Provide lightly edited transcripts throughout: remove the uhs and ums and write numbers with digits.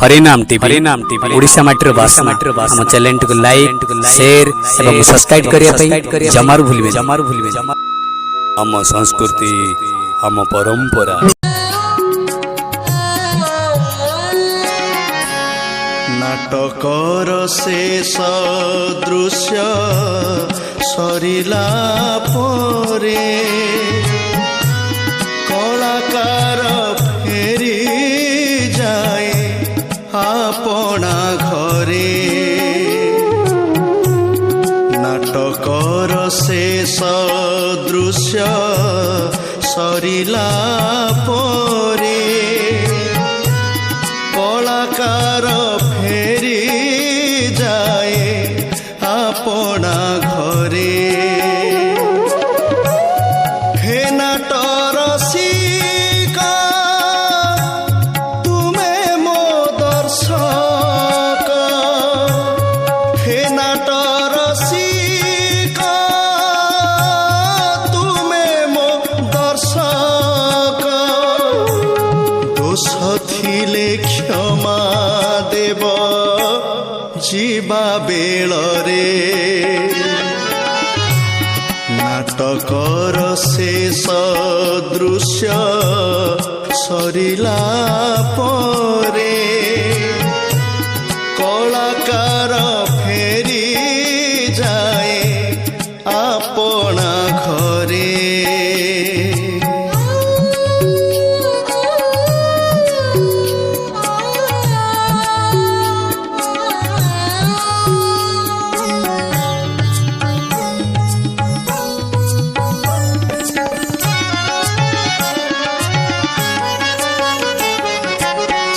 हरिनाम टीवी ओडिशा माटीर भाषा हम चैनल को लाइक शेयर एवं सब्सक्राइब करिया जमार भूलिबे हम संस्कृति हम परंपरा नाटकर शेष दृश्य सरिला परे कलाकार फेरी जाए आपना घरे। नाटकर शेष दृश्य सरिला परे कलाकार फेरी जाए आपना घरे। हे नाटर रसिका तुमे मो दर्शक, हे नाटर रसिका तुमे मो दर्शक। दोष थिले क्षमा देव जीवा बेलरे। नाटकर शेष दृश्य सरिला परे कलाकार फेरी जाए आपना घरे।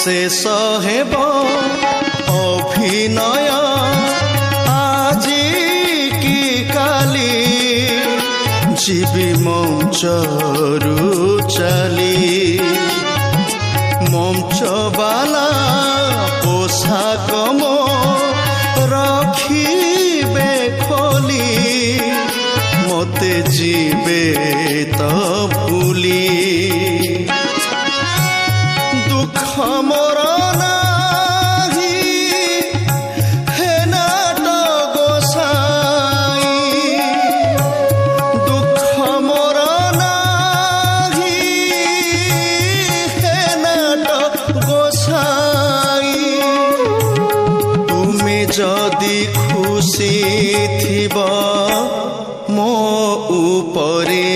शेष हेब अभिनय आजी की काली जीवी मंचरू चली। मंचवाला पोशाक मो रखिबे खोली मते जीवे तो भूली। दुख मोर नाही हे नाट गोसाई, दुख मोर नाही हे नाट गोसाई। तुमे जदि खुशी थिब मो उपरे।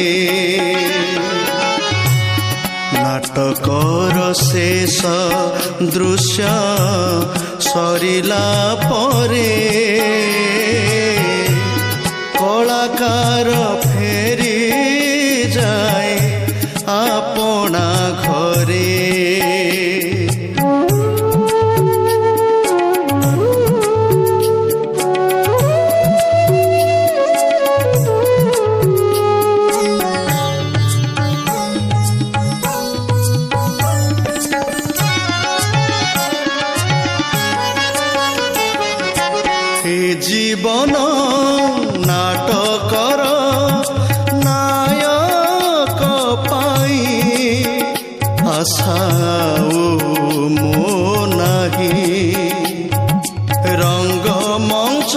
नाटकर शेष दृश्य सरिला परे कलाकार फेरी जाए आपना घरे। जीवन नाटकर नायक पाई आशा मो नाही। रंग मंच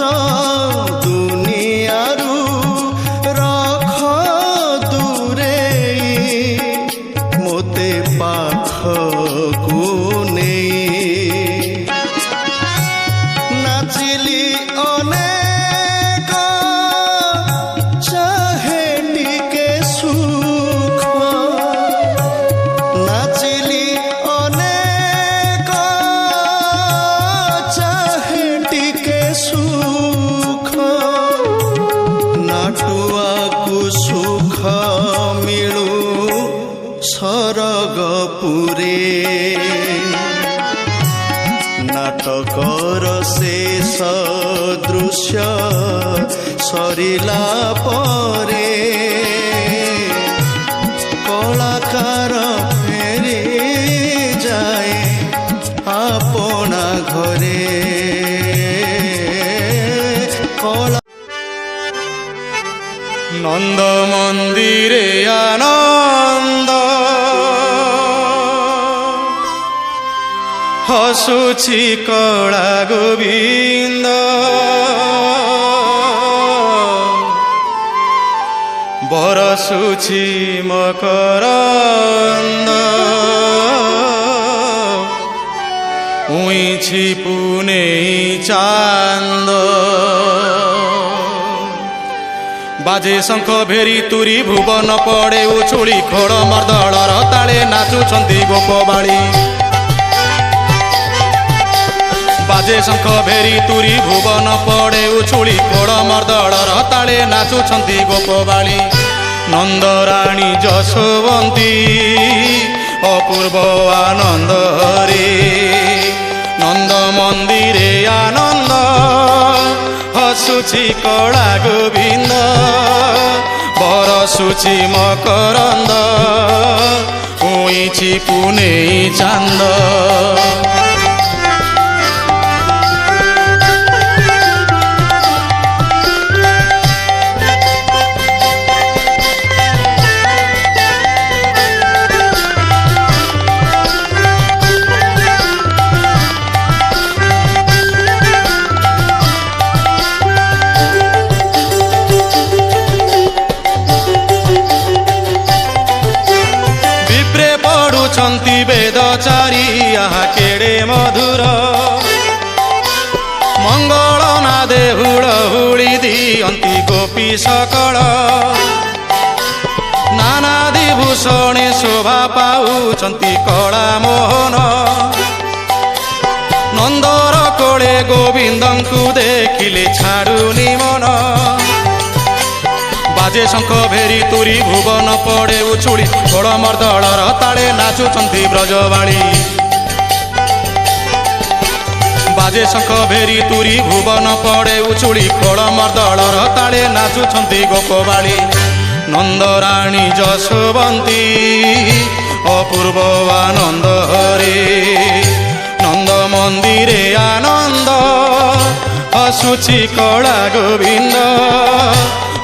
दुनियारू रख दूरे मोते पाखकू नहीं। नाचिली अनेक चाहे टिके सुख, नाचिली अनेक चाहे टिके सुख। नाटुआकु सुख मिलू सरगपुरे। नाटकर शेष दृश्य सरिला परे कलाकार फेरी जाए आपना घरे। नंद मंदिरे आनंद ହସୁଛି କଳା ଗୋବିନ୍ଦ ବରସୁଛି ମକରନ୍ଦ ଉଇଁଛି ପୁନେଇ ଚାନ୍ଦ ବାଜେ ଶଙ୍ଖ ଭେରି ତୁରି ଭୁବନ ପଡ଼େ ଉଛୁଳି ଖୋଳ ମର୍ଦ୍ଦଳର ତାଳେ ନାଚୁଛନ୍ତି ଗୋପବାଳୀ ବାଜେ ଶଙ୍ଖ ଭେରି ତୁରି ଭୁବନ ପଡ଼େ ଉଛୁଳି ଖୋଳ ମର୍ଦ୍ଦଳର ତାଳେ ନାଚୁଛନ୍ତି ଗୋପବାଳୀ ନନ୍ଦରାଣୀ ଯଶୋବନ୍ତୀ ଅପୂର୍ବ ଆନନ୍ଦରେ ନନ୍ଦ ମନ୍ଦିରେ ଆନନ୍ଦ ହସୁଛି କଳା ଗୋବିନ୍ଦ ବରସୁଛି ମକରନ୍ଦ ଉଇଁଛି ପୁନେଇ ଚାନ୍ଦ ବେଦଚାରୀ ଆହା କେଡ଼େ ମଧୁର ମଙ୍ଗଳ ନାଦେ ହୁଳ ହୁଳି ଦିଅନ୍ତି ଗୋପୀ ସକଳ ନାନାଦି ଭୂଷଣେ ଶୋଭା ପାଉଛନ୍ତି କଳା ମୋହନ ନନ୍ଦର କୋଳେ ଗୋବିନ୍ଦଙ୍କୁ ଦେଖିଲେ ଛାଡ଼ୁନି ମନ ବାଜେ ଶଙ୍ଖ ଭେରି ତୁରି ଭୁବନ ପଡ଼େ ଉଛୁଳି ଖୋଳ ମର୍ଦ୍ଦଳର ତାଳେ ନାଚୁଛନ୍ତି ବ୍ରଜବାଳୀ ବାଜେ ଶଙ୍ଖ ଭେରି ତୁରି ଭୁବନ ପଡ଼େ ଉଛୁଳି ଖୋଳ ମର୍ଦ୍ଦଳର ତାଳେ ନାଚୁଛନ୍ତି ଗୋପବାଳୀ ନନ୍ଦରାଣୀ ଯଶୋବନ୍ତୀ ଅପୂର୍ବ ଆନନ୍ଦରେ ନନ୍ଦ ମନ୍ଦିରେ ଆନନ୍ଦ ହସୁଛି କଳା ଗୋବିନ୍ଦ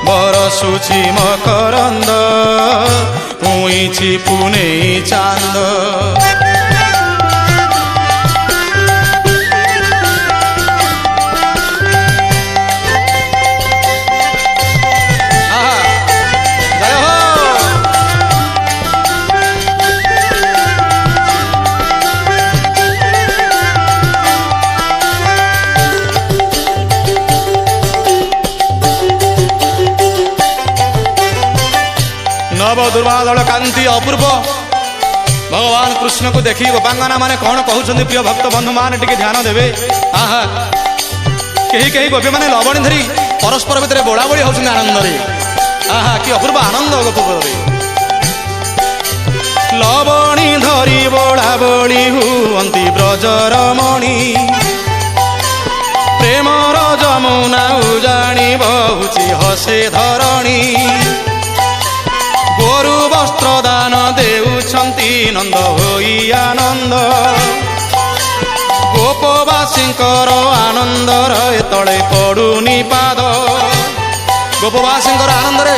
ବରସୁଛି ମକରନ୍ଦ ଉଇଁଛି ପୁନେଇ ଚାନ୍ଦ नव दुर्वादल कांति अपूर्व भगवान कृष्ण को देखी गोपांगना माने कौन कहउछन्ति प्रिय भक्त बंधु माने टिके ध्यान देवे आहा केही केही गोपी माने लवणी धरी परस्पर भितर बोला बोली होउछन्ति आनंद रे आहा कि अपूर्व आनंद गोपपुरे लवणी धरी बोला बोली हुअन्ति ब्रजरमणी प्रेमर जमुना उजाणी बहुची हसे धरणी गोरु वस्त्र दान देउछन्ति नंद होई आनंद गोपवासींकर आनंद रे तळे पडुनी पाद गोपवासींकर आनंद रे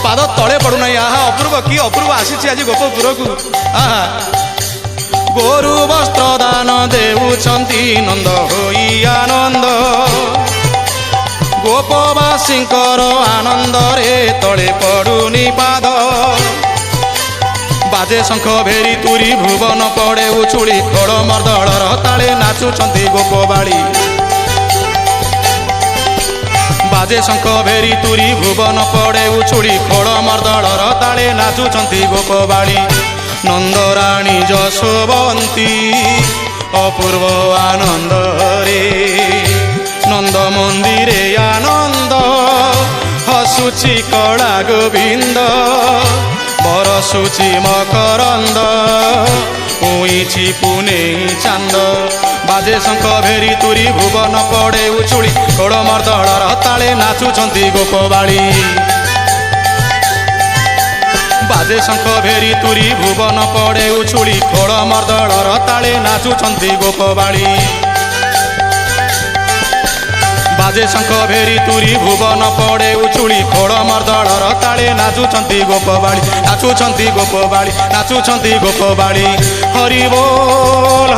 पाद तळे पडुनै आहा अपूर्व कि अपूर्व आसीछि आज गोपपुर को आहा गोरु वस्त्र दान देउछन्ति नंद होई आनंद गोपवासींकर आनंद रे तळे पडुनी पाद बाजे शंख भेरी तुरी भुवन पड़े उछुड़ी खड़ मर्दलर ताले नाचुछन्ति गोपबाड़ी बाजे शंख भेरी तुरी भुवन पड़े उछुड़ी खड़ मर्दलर ताले नाचुछन्ति गोपबाड़ी नंदराणी यशोवंती अपूर्व आनंद रे नंद मंदिरे आनंद हसुची कला गोविंद बरसुची मकरंद उइछि पुने चांद बाजे शंख भेरी तुरी भुवन पड़े उछुड़ी खड़ मर्दलर ताले नाचुछन्ति गोपबाड़ी बाजे शंख भेरी तुरी भुवन पड़े उछुड़ी खड़ मर्दलर ताले नाचुछन्ति गोपबाड़ी बाजे शंख भेरी तुरी भुवन पड़े उछुड़ी खड़ मर्दलर ताले नाचुछन्ति गोपबाड़ी नाचुछन्ति गोपबाड़ी नाचुछन्ति गोपबाड़ी हरि बोल